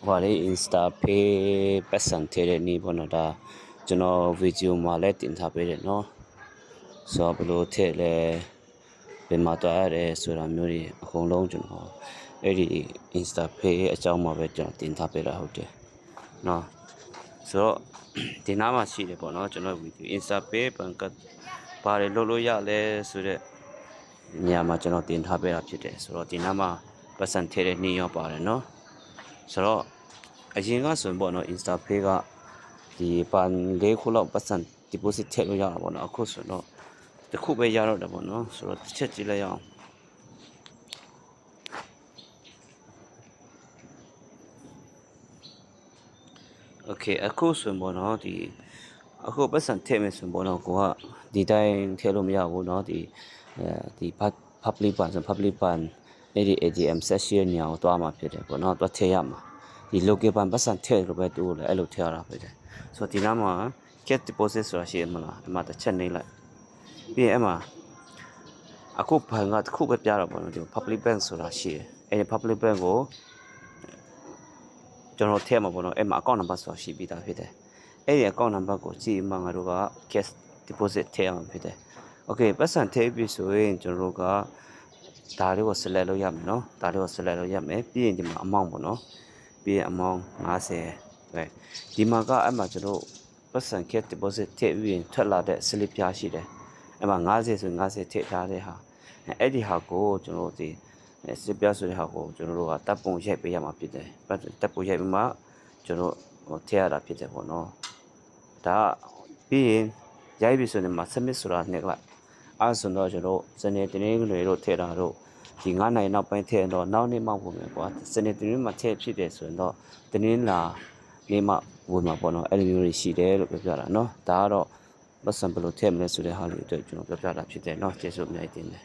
Và đấy Insta page bắt sẵn thế này ni bọn nó đã cho nó video mà lấy tiền tháp về nó so với lô thế là bên mà tôi ở số làm như đi không lâu cho nó ấy thì Insta page ở trong mà về cho tiền tháp về là hậu thế nó so thì nào mà xí để bọn nó cho nó video Insta page bằng cách bà để lô ya lên số đấy nhà mà cho nó tiền tháp về làဖြစ်တယ်ဆိုတော့ဒီနားမှာပတ်စံထဲတဲ့နေရောပါတယ်เนาะဆိုတော့အရင်ကဆိုရင်ပေါ့နော် Insta Pay ကဒီပန်၄ခုလောက်ပတ်စံ deposit ထည့်လို့ရတာပေါ့နော်အခုဆိုတော့တစ်ခုပဲရတော့တယ်ပေါ့နော်ဆိုတော့တစ်ချက်ကြည့်လိုက်ရအောင် Okay အခုဆိုရင်ပေါ့နော်ဒီအခုပတ်စံထည့်မယ်ဆိုရင်ပေါ့နော်ကိုကဒီတိုင်းထည့်လို့မရဘူးเนาะဒီ public ban ဆို public ban အဲ့ဒီ ATM session ညောင်းသွားမှာဖြစ်တယ်ပေါ့နော်သွားထည့်ရမှာဒီ local ban ပတ်စံထည့်လို့ပဲတူလဲအဲ့လိုထည့်ရတာဖြစ်တယ်ဆိုတော့ဒီနားမှာ get deposit ဆိုတာရှိရမလားအမှတစ်ချက်နေလိုက်ပြီးရင်အမှအခုဘဏ်ကတစ်ခုပဲပြတော့ပေါ့နော်ဒီ public bank ဆိုတာရှိတယ်အဲ့ဒီ public bank ကိုကျွန်တော်ထည့်မှာပေါ့နော်အဲ့မှာ account number ဆိုတာရှိပြီးသားဖြစ်တယ်အဲ့ဒီ account number ကိုကြည့်မှငါတို့က cash deposit ထည့်ရမှာဖြစ်တယ် okay ပတ်စံထည့်ပြီးဆိုရင်ကျွန်တော်တို့ကဒါလေးကို select လုပ်ရမယ်နော်ဒါလေးကို select လုပ်ရမယ်ပြီးရင်ဒီမှာ amount ပေါ့နော်ပြီးရင် amount 50ပဲဒီမှာကအဲ့မှာကျွန်တော်ပတ်စံ cash deposit ထည့်ပြီးရင်ထွက်လာတဲ့ slip ပြားရှိတယ်အဲ့မှာ50ဆို50ထည့်ထားတဲ့ဟာအဲ့ဒီဟာကိုကျွန်တော်တို့ဒီ slip ပြားဆိုတဲ့ဟာကိုကျွန်တော်တို့ကတပ်ပုံရိုက်ပေးရမှာဖြစ်တယ်တပ်ပုံရိုက်ပြီးမှကျွန်တော်ထည့်ရတာဖြစ်တယ်ပေါ့နော်ဒါပြီးရင်ရိုက်ပြီးဆိုရင်မှာ submit ဆိုတာနှိပ်လိုက်အဲ့ဆိုတော့ကျွန်တော်စနေတနေ့တွေတို့ထည့်တာတို့ဒီ9နိုင်နောက်ပိုင်းထည့်တော့နောက်နေ့မှဝင်မယ်ကွာစနေတနေ့မှထည့်ဖြစ်တယ်ဆိုရင်တော့တနေ့လာနေ့မှဝင်မှာပေါ့နော်အဲ့လိုမျိုးတွေရှိတယ်လို့ပြောပြတာเนาะဒါကတော့ပတ်စံဘယ်လိုထည့်မလဲဆိုတဲ့ဟာလေးအတွက်ကျွန်တော်ပြောပြတာဖြစ်တယ်เนาะကျေးဇူးအများကြီးတင်တယ်